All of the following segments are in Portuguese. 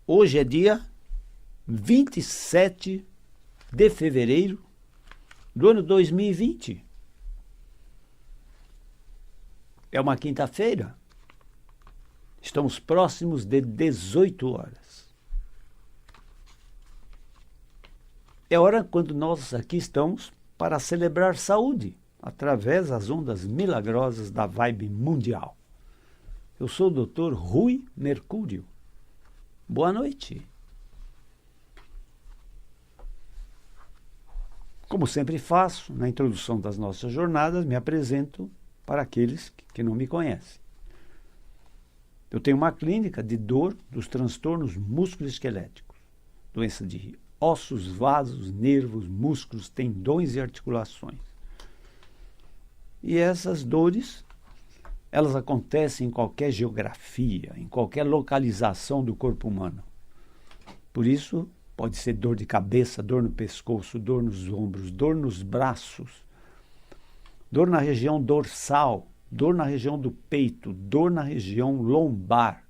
Hoje é dia 27 de fevereiro do ano 2020. É uma quinta-feira. Estamos próximos de 18 horas. É hora quando nós aqui estamos para celebrar saúde através das ondas milagrosas da vibe mundial. Eu sou o Dr. Rui Mercúrio. Boa noite. Como sempre faço, na introdução das nossas jornadas, me apresento para aqueles que não me conhecem. Eu tenho uma clínica de dor dos transtornos musculoesqueléticos, doença de ossos, vasos, nervos, músculos, tendões e articulações. E essas dores, elas acontecem em qualquer geografia, em qualquer localização do corpo humano. Por isso, pode ser dor de cabeça, dor no pescoço, dor nos ombros, dor nos braços, dor na região dorsal, dor na região do peito, dor na região lombar,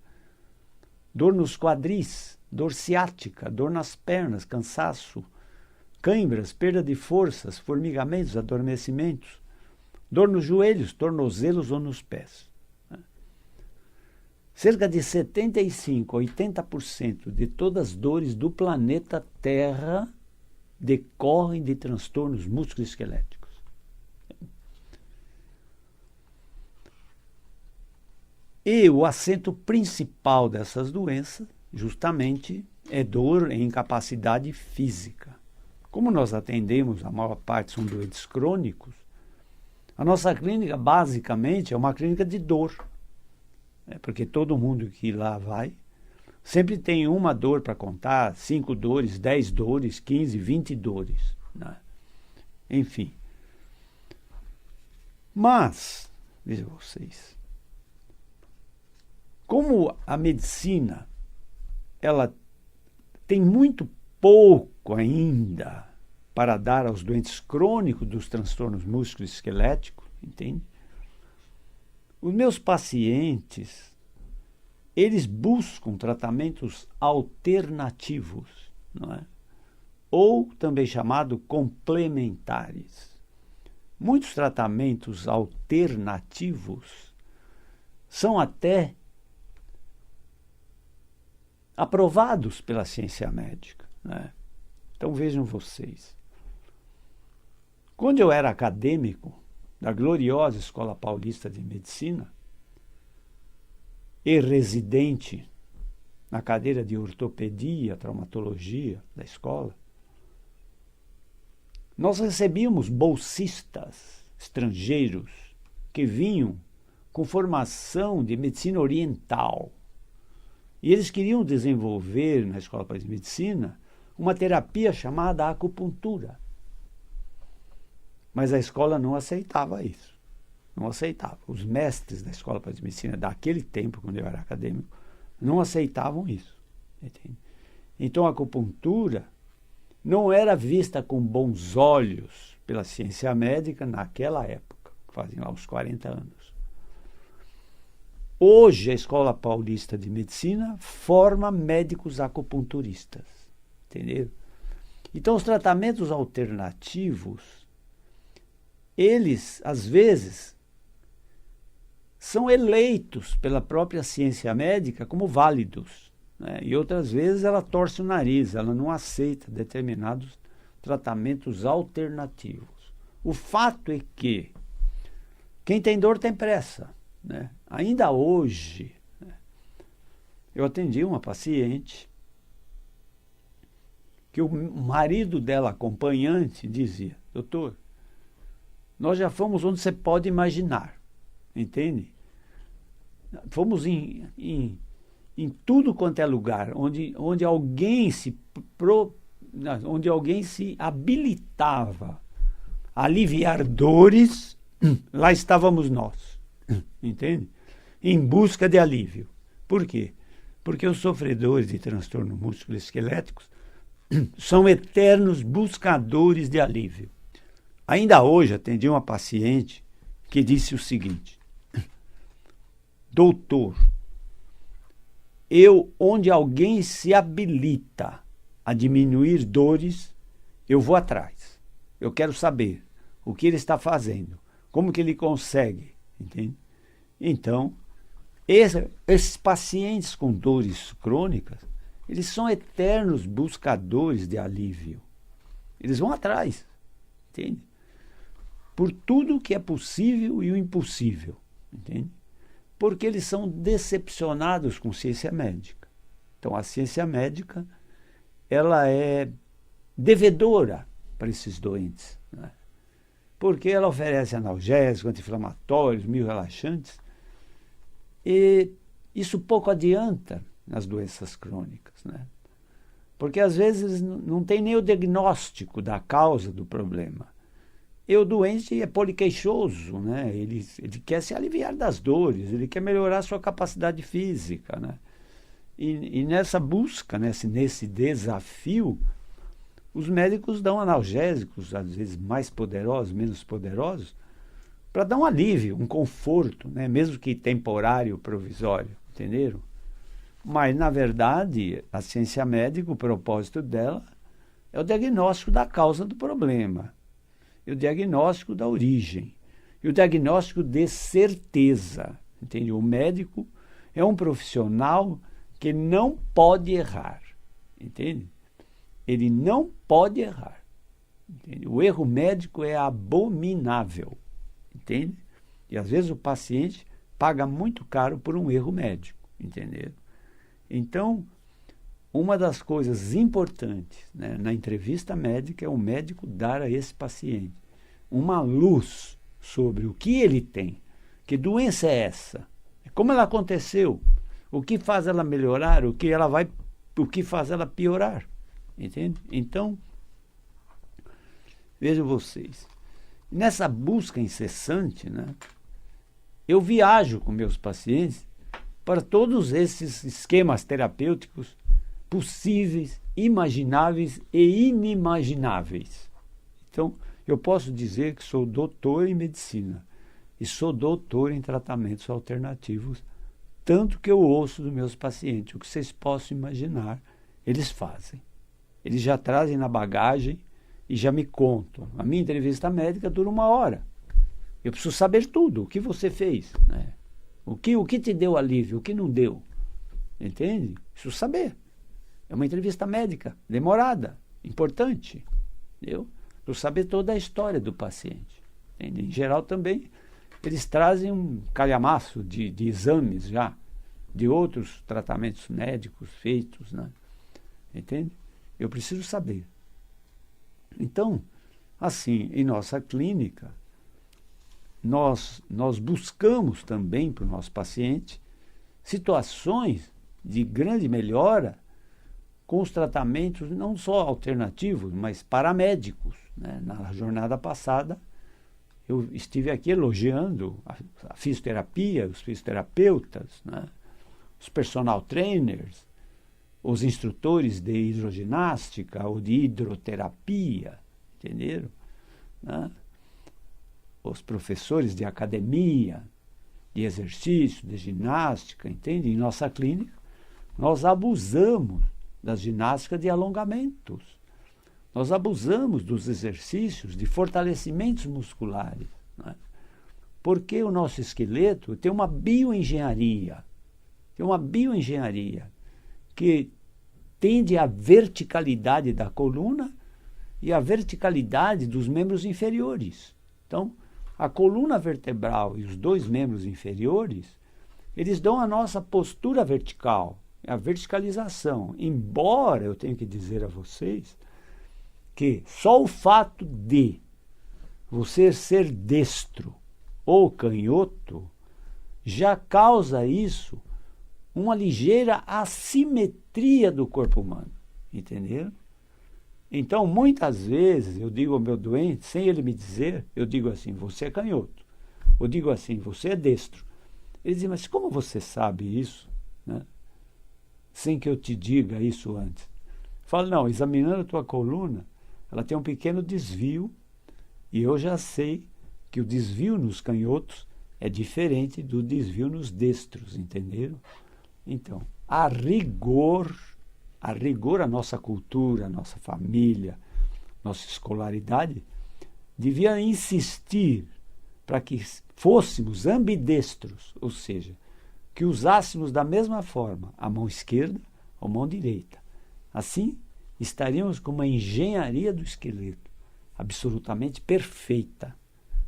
dor nos quadris, dor ciática, dor nas pernas, cansaço, câimbras, perda de forças, formigamentos, adormecimentos, dor nos joelhos, tornozelos ou nos pés. Cerca de 75% a 80% de todas as dores do planeta Terra decorrem de transtornos musculoesqueléticos. E o acento principal dessas doenças, justamente, é dor e incapacidade física. Como nós atendemos, a maior parte são doentes crônicos, a nossa clínica, basicamente, é uma clínica de dor. Porque todo mundo que lá vai, sempre tem uma dor para contar, 5 dores, 10 dores, 15, 20 dores. Né? Enfim. Mas, vejam vocês, como a medicina, ela tem muito pouco ainda para dar aos doentes crônicos dos transtornos musculoesqueléticos, entende? Os meus pacientes, eles buscam tratamentos alternativos, não é? Ou também chamado complementares. Muitos tratamentos alternativos são até aprovados pela ciência médica, né? Então vejam vocês. Quando eu era acadêmico da gloriosa Escola Paulista de Medicina e residente na cadeira de ortopedia, traumatologia da escola, nós recebíamos bolsistas estrangeiros que vinham com formação de medicina oriental. E eles queriam desenvolver na Escola Paulista de Medicina uma terapia chamada acupuntura. Mas a escola não aceitava isso. Não aceitava. Os mestres da Escola Paulista de Medicina daquele tempo, quando eu era acadêmico, não aceitavam isso. Entende? Então a acupuntura não era vista com bons olhos pela ciência médica naquela época, fazem lá uns 40 anos. Hoje a Escola Paulista de Medicina forma médicos acupunturistas. Entendeu? Então os tratamentos alternativos, eles, às vezes, são eleitos pela própria ciência médica como válidos, né? E outras vezes ela torce o nariz, ela não aceita determinados tratamentos alternativos. O fato é que quem tem dor tem pressa, né? Ainda hoje, né, eu atendi uma paciente que o marido dela, acompanhante, dizia: doutor, nós já fomos onde você pode imaginar, entende? Fomos em tudo quanto é lugar, onde alguém se habilitava a aliviar dores, lá estávamos nós, entende? Em busca de alívio. Por quê? Porque os sofredores de transtornos musculoesqueléticos são eternos buscadores de alívio. Ainda hoje atendi uma paciente que disse o seguinte: doutor, onde alguém se habilita a diminuir dores, eu vou atrás. Eu quero saber o que ele está fazendo, como que ele consegue, entende? Então, esses pacientes com dores crônicas, eles são eternos buscadores de alívio. Eles vão atrás, entende? Por tudo que é possível e o impossível, entende? Porque eles são decepcionados com ciência médica. Então, a ciência médica, ela é devedora para esses doentes, né? Porque ela oferece analgésicos, anti-inflamatórios, relaxantes, e isso pouco adianta nas doenças crônicas, né? Porque às vezes não tem nem o diagnóstico da causa do problema. E o doente é poliqueixoso, né? Ele quer se aliviar das dores, ele quer melhorar a sua capacidade física, né? E nessa busca, nesse desafio, os médicos dão analgésicos, às vezes mais poderosos, menos poderosos, para dar um alívio, um conforto, né? Mesmo que temporário, provisório, entenderam? Mas, na verdade, a ciência médica, o propósito dela é o diagnóstico da causa do problema, e o diagnóstico da origem, e o diagnóstico de certeza, entende? O médico é um profissional que não pode errar, entende? Ele não pode errar, entende? O erro médico é abominável, entende? E às vezes o paciente paga muito caro por um erro médico, entendeu? Então, uma das coisas importantes, né, na entrevista médica é o médico dar a esse paciente uma luz sobre o que ele tem, que doença é essa, como ela aconteceu, o que faz ela melhorar, o que faz ela piorar, entende? Então, vejam vocês, nessa busca incessante, né, eu viajo com meus pacientes para todos esses esquemas terapêuticos possíveis, imagináveis e inimagináveis. Então, eu posso dizer que sou doutor em medicina e sou doutor em tratamentos alternativos, tanto que eu ouço dos meus pacientes. O que vocês possam imaginar, eles fazem. Eles já trazem na bagagem e já me contam. A minha entrevista médica dura 1 hora. Eu preciso saber tudo, o que você fez, né? O que te deu alívio, o que não deu. Entende? Preciso saber. É uma entrevista médica, demorada, importante. Entendeu? Preciso saber toda a história do paciente. Entende? Em geral também, eles trazem um calhamaço de exames já, de outros tratamentos médicos feitos, né? Entende? Eu preciso saber. Então, assim, em nossa clínica, nós buscamos também para o nosso paciente situações de grande melhora com os tratamentos não só alternativos, mas paramédicos, né? Na jornada passada, eu estive aqui elogiando a fisioterapia, os fisioterapeutas, né? Os personal trainers, os instrutores de hidroginástica ou de hidroterapia, entenderam? Né? Os professores de academia, de exercício, de ginástica, entende? Em nossa clínica, nós abusamos das ginásticas de alongamentos. Nós abusamos dos exercícios de fortalecimentos musculares, né? Porque o nosso esqueleto tem uma bioengenharia, que tende à verticalidade da coluna e à verticalidade dos membros inferiores. Então, a coluna vertebral e os 2 membros inferiores, eles dão a nossa postura vertical, a verticalização. Embora eu tenha que dizer a vocês que só o fato de você ser destro ou canhoto já causa isso, uma ligeira assimetria do corpo humano, entenderam? Então, muitas vezes, eu digo ao meu doente, sem ele me dizer, eu digo assim, você é canhoto. Eu digo assim, você é destro. Ele diz, mas como você sabe isso, né? Sem que eu te diga isso antes. Eu falo, não, examinando a tua coluna, ela tem um pequeno desvio, e eu já sei que o desvio nos canhotos é diferente do desvio nos destros, entenderam? Então, a rigor, a nossa cultura, a nossa família, nossa escolaridade, devia insistir para que fôssemos ambidestros, ou seja, que usássemos da mesma forma a mão esquerda ou a mão direita. Assim, estaríamos com uma engenharia do esqueleto absolutamente perfeita,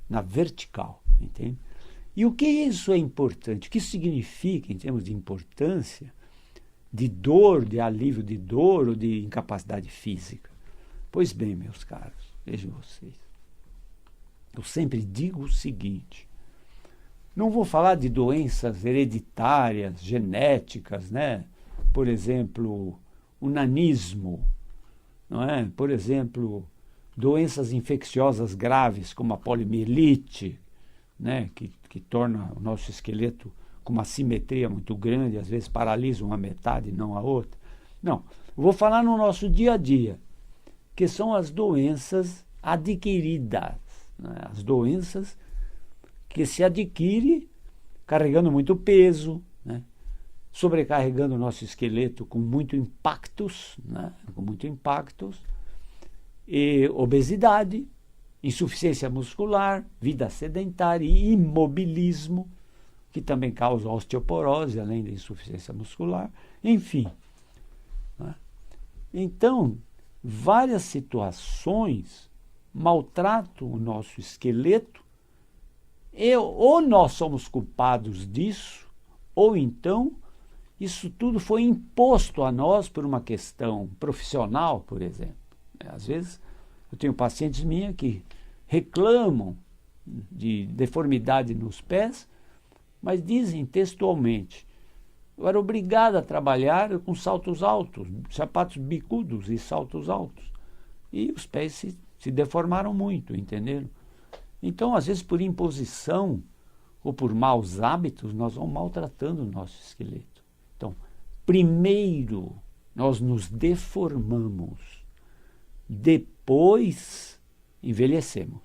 na vertical, entende? E o que isso é importante? O que isso significa em termos de importância, de dor, de alívio de dor ou de incapacidade física? Pois bem, meus caros, vejam vocês. Eu sempre digo o seguinte: não vou falar de doenças hereditárias, genéticas, né? Por exemplo, o nanismo, não é? Por exemplo, doenças infecciosas graves como a poliomielite, né? Que torna o nosso esqueleto com uma simetria muito grande, às vezes paralisa uma metade e não a outra. Não, vou falar no nosso dia a dia, que são as doenças adquiridas, né? As doenças que se adquire carregando muito peso, né? Sobrecarregando o nosso esqueleto com muito impactos, né? Com muito impactos, e obesidade, insuficiência muscular, vida sedentária e imobilismo, que também causa osteoporose, além da insuficiência muscular, enfim. Né? Então, várias situações maltratam o nosso esqueleto, ou nós somos culpados disso, ou então isso tudo foi imposto a nós por uma questão profissional, por exemplo. Às vezes eu tenho pacientes minhas que reclamam de deformidade nos pés, mas dizem textualmente: eu era obrigado a trabalhar com saltos altos, sapatos bicudos e saltos altos. E os pés se deformaram muito, entenderam? Então, às vezes, por imposição ou por maus hábitos, nós vamos maltratando o nosso esqueleto. Então, primeiro, nós nos deformamos, depois envelhecemos,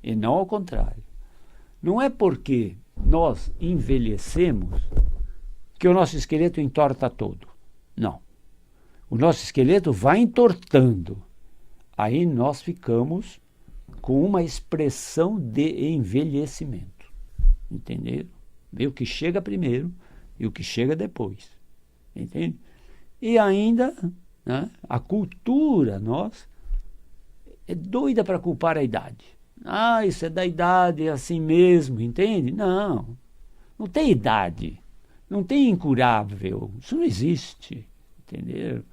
e não ao contrário. Não é porque nós envelhecemos que o nosso esqueleto entorta todo. Não. O nosso esqueleto vai entortando. Aí nós ficamos com uma expressão de envelhecimento. Entenderam? Vê o que chega primeiro e o que chega depois. Entende? E ainda, né, a cultura nossa é doida para culpar a idade. Ah, isso é da idade, é assim mesmo, entende? Não, não tem idade, não tem incurável, isso não existe, entendeu?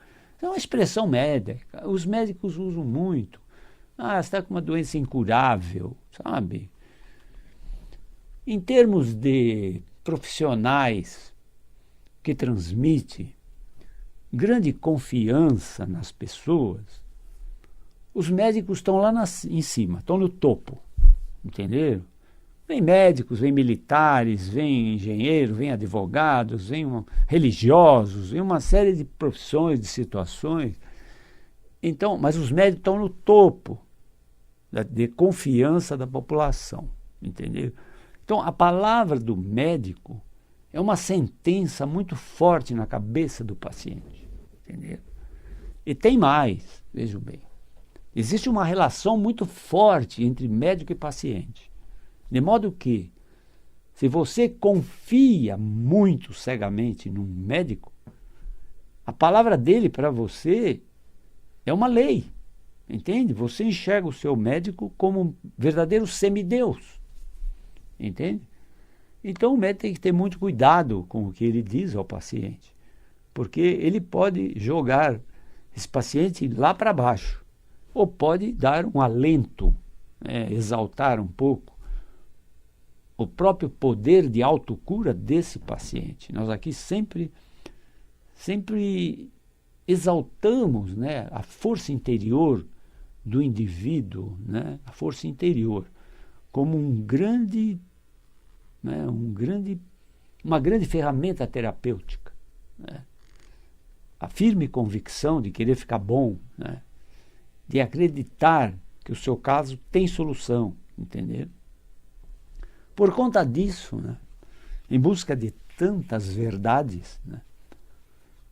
É uma expressão médica, os médicos usam muito. Ah, você está com uma doença incurável, sabe? Em termos de profissionais que transmitem grande confiança nas pessoas, os médicos estão lá em cima, estão no topo, entenderam? Vem médicos, vem militares, vem engenheiros, vem advogados, vem religiosos, vem uma série de profissões, de situações. Então, mas os médicos estão no topo de confiança da população, entendeu? Então, a palavra do médico é uma sentença muito forte na cabeça do paciente, entendeu? E tem mais, vejam bem. Existe uma relação muito forte entre médico e paciente. De modo que, se você confia muito cegamente num médico, a palavra dele para você é uma lei. Entende? Você enxerga o seu médico como um verdadeiro semideus. Entende? Então o médico tem que ter muito cuidado com o que ele diz ao paciente, porque ele pode jogar esse paciente lá para baixo, ou pode dar um alento, exaltar um pouco o próprio poder de autocura desse paciente. Nós aqui sempre exaltamos, né, a força interior do indivíduo, né, a força interior, como uma grande ferramenta terapêutica, né? A firme convicção de querer ficar bom, né? De acreditar que o seu caso tem solução, entendeu? Por conta disso, né, em busca de tantas verdades, né,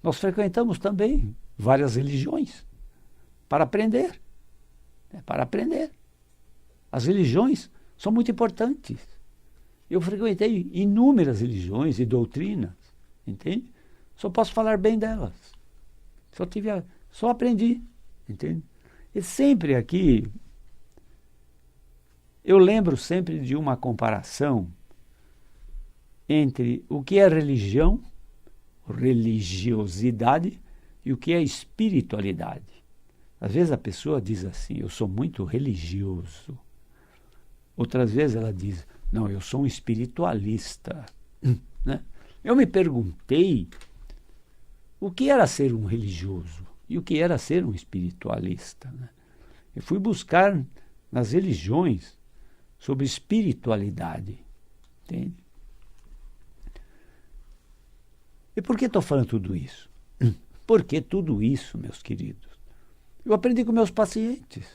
Nós frequentamos também várias religiões para aprender. Para aprender. As religiões são muito importantes. Eu frequentei inúmeras religiões e doutrinas, entende? Só posso falar bem delas. Só aprendi, entende? E sempre aqui, eu lembro sempre de uma comparação entre o que é religião, religiosidade, e o que é espiritualidade. Às vezes a pessoa diz assim, eu sou muito religioso. Outras vezes ela diz, não, eu sou um espiritualista. Né? Eu me perguntei o que era ser um religioso e o que era ser um espiritualista. Né? Eu fui buscar nas religiões sobre espiritualidade. Entende? E por que estou falando tudo isso? Porque tudo isso, meus queridos, eu aprendi com meus pacientes,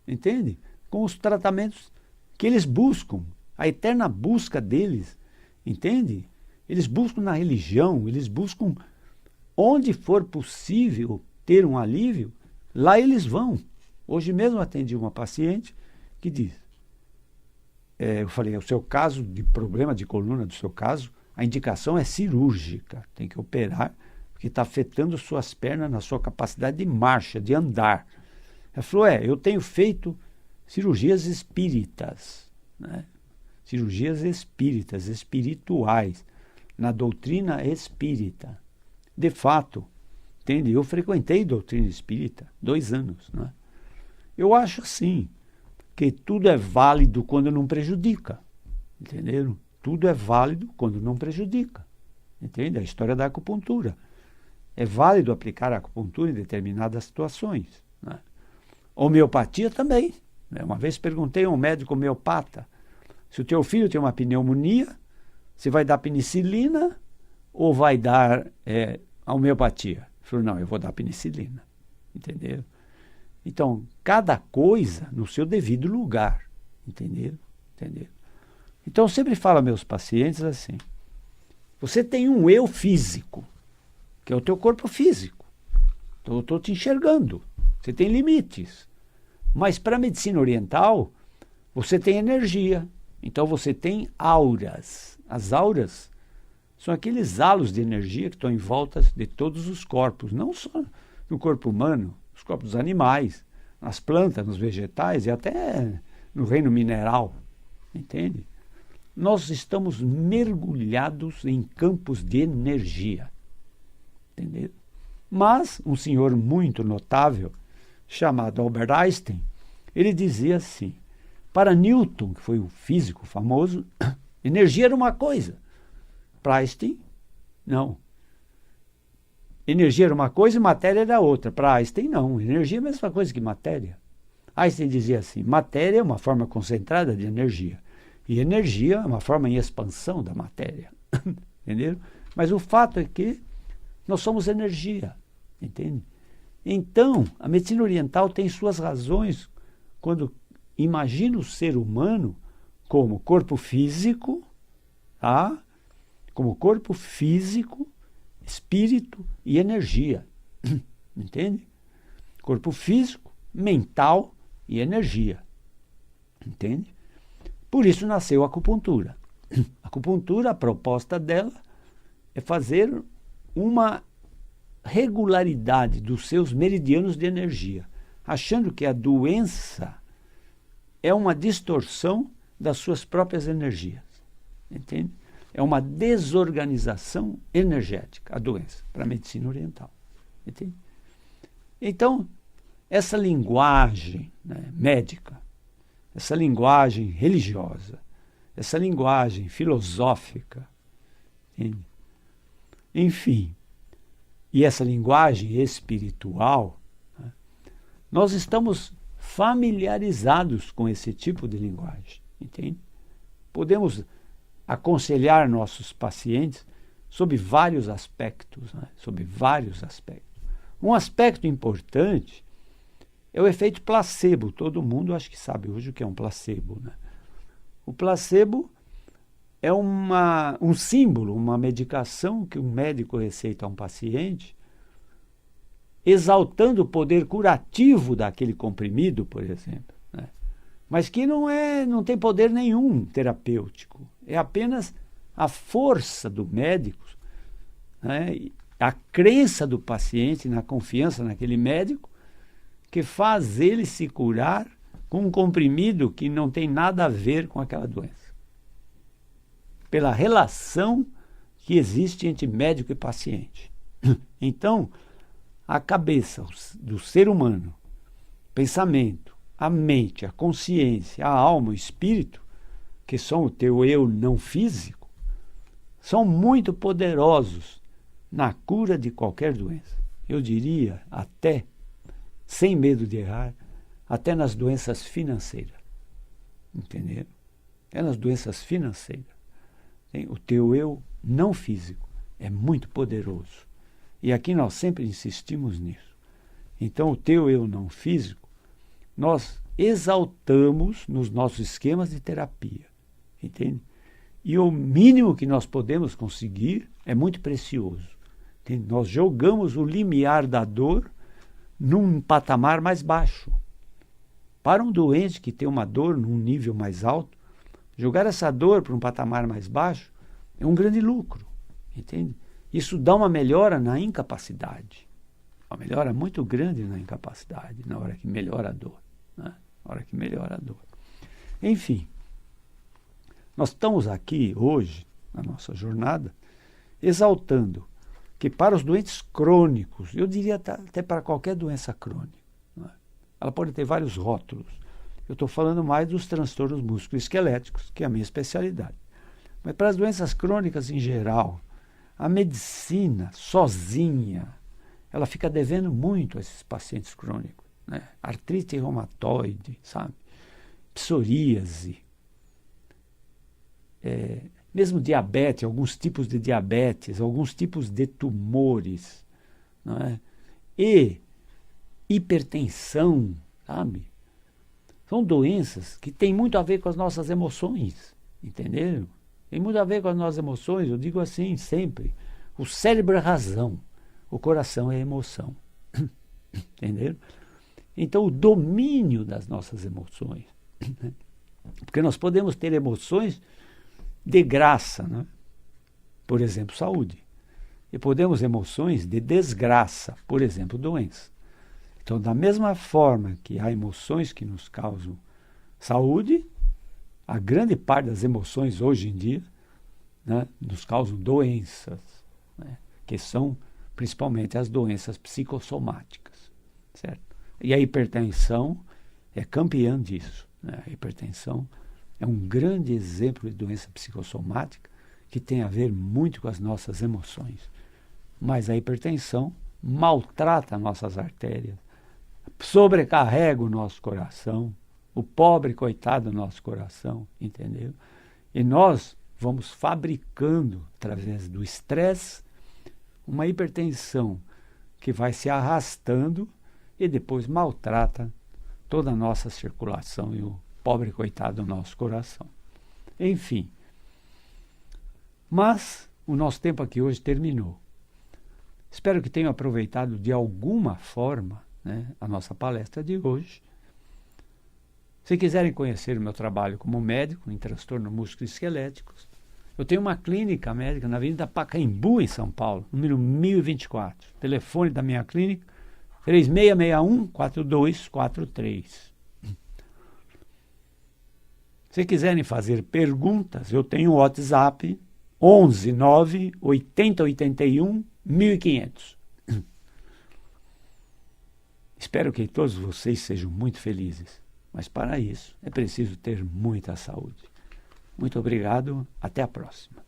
entende? Com os tratamentos que eles buscam, a eterna busca deles, entende? Eles buscam na religião, eles buscam onde for possível ter um alívio, lá eles vão. Hoje mesmo atendi uma paciente que diz, eu falei, o seu caso de problema de coluna, do seu caso, a indicação é cirúrgica, tem que operar, porque está afetando suas pernas na sua capacidade de marcha, de andar. Ela falou, eu tenho feito cirurgias espíritas, né? Cirurgias espíritas, espirituais, na doutrina espírita. De fato, entende? Eu frequentei doutrina espírita 2 anos, né? Eu acho assim, que tudo é válido quando não prejudica, entenderam? Tudo é válido quando não prejudica, entende? A história da acupuntura. É válido aplicar a acupuntura em determinadas situações, né? Homeopatia também, né? Uma vez perguntei a um médico homeopata, se o teu filho tem uma pneumonia, você vai dar penicilina ou vai dar a homeopatia? Ele falou, não, eu vou dar penicilina, entendeu? Então, cada coisa no seu devido lugar, entendeu? Então, eu sempre falo aos meus pacientes assim, você tem um eu físico, que é o teu corpo físico. Então, eu estou te enxergando. Você tem limites. Mas para a medicina oriental, você tem energia. Então, você tem auras. As auras são aqueles halos de energia que estão em volta de todos os corpos. Não só no corpo humano, os corpos dos animais, nas plantas, nos vegetais e até no reino mineral. Entende? Nós estamos mergulhados em campos de energia. Entendeu? Mas um senhor muito notável, chamado Albert Einstein, ele dizia assim, para Newton, que foi o físico famoso, energia era uma coisa. Para Einstein, não. Energia era uma coisa e matéria era outra. Para Einstein, não. Energia é a mesma coisa que matéria. Einstein dizia assim, matéria é uma forma concentrada de energia. E energia é uma forma em expansão da matéria. Entendeu? Mas o fato é que nós somos energia, entende? Então, a medicina oriental tem suas razões quando imagina o ser humano como corpo físico, tá? Como corpo físico, espírito e energia, entende? Corpo físico, mental e energia, entende? Por isso nasceu a acupuntura. A acupuntura, a proposta dela é fazer uma regularidade dos seus meridianos de energia, achando que a doença é uma distorção das suas próprias energias, entende? É uma desorganização energética, a doença, para a medicina oriental, entende? Então, essa linguagem, né, médica, essa linguagem religiosa, essa linguagem filosófica, entende? Enfim, e essa linguagem espiritual, né, nós estamos familiarizados com esse tipo de linguagem, entende? Podemos aconselhar nossos pacientes sobre vários aspectos, né? Sobre vários aspectos. Um aspecto importante é o efeito placebo. Todo mundo acho que sabe hoje o que é um placebo, né? O placebo é um símbolo, uma medicação que um médico receita a um paciente exaltando o poder curativo daquele comprimido, por exemplo, né? Mas que não tem poder nenhum terapêutico. É apenas a força do médico, né? A crença do paciente na confiança naquele médico que faz ele se curar com um comprimido que não tem nada a ver com aquela doença. Pela relação que existe entre médico e paciente. Então, a cabeça do ser humano, pensamento, a mente, a consciência, a alma, o espírito, que são o teu eu não físico, são muito poderosos na cura de qualquer doença. Eu diria até, sem medo de errar, até nas doenças financeiras. Entenderam? É nas doenças financeiras. O teu eu não físico é muito poderoso. E aqui nós sempre insistimos nisso. Então, o teu eu não físico, nós exaltamos nos nossos esquemas de terapia. Entende? E o mínimo que nós podemos conseguir é muito precioso. Entende? Nós jogamos o limiar da dor num patamar mais baixo. Para um doente que tem uma dor num nível mais alto, jogar essa dor para um patamar mais baixo é um grande lucro. Entende? Isso dá uma melhora na incapacidade. Uma melhora muito grande na incapacidade, na hora que melhora a dor. Né? Na hora que melhora a dor. Enfim, nós estamos aqui hoje, na nossa jornada, exaltando que para os doentes crônicos, eu diria até para qualquer doença crônica, né? Ela pode ter vários rótulos. Eu estou falando mais dos transtornos musculoesqueléticos, que é a minha especialidade. Mas para as doenças crônicas em geral, a medicina sozinha, ela fica devendo muito a esses pacientes crônicos, né? Artrite reumatoide, sabe? Psoríase, mesmo diabetes, alguns tipos de diabetes, alguns tipos de tumores, não é? E hipertensão, sabe? São doenças que têm muito a ver com as nossas emoções, entenderam? Tem muito a ver com as nossas emoções, eu digo assim sempre. O cérebro é razão, o coração é emoção. Entenderam? Então, o domínio das nossas emoções. Né? Porque nós podemos ter emoções de graça, né? Por exemplo, saúde. E podemos emoções de desgraça, por exemplo, doença. Então, da mesma forma que há emoções que nos causam saúde, a grande parte das emoções hoje em dia, né, nos causam doenças, né, que são principalmente as doenças psicossomáticas, certo? E a hipertensão é campeã disso, né? A hipertensão é um grande exemplo de doença psicossomática que tem a ver muito com as nossas emoções. Mas a hipertensão maltrata nossas artérias, sobrecarrega o nosso coração, o pobre coitado do nosso coração, entendeu? E nós vamos fabricando, através do estresse, uma hipertensão que vai se arrastando e depois maltrata toda a nossa circulação e o pobre coitado do nosso coração. Enfim. Mas o nosso tempo aqui hoje terminou. Espero que tenham aproveitado de alguma forma, né, a nossa palestra de hoje. Se quiserem conhecer o meu trabalho como médico em transtornos musculoesqueléticos, eu tenho uma clínica médica na Avenida Pacaembu, em São Paulo, número 1024. Telefone da minha clínica, 3661-4243. Se quiserem fazer perguntas, eu tenho o WhatsApp 11 9 80 81 1500. Espero que todos vocês sejam muito felizes. Mas para isso é preciso ter muita saúde. Muito obrigado, até a próxima.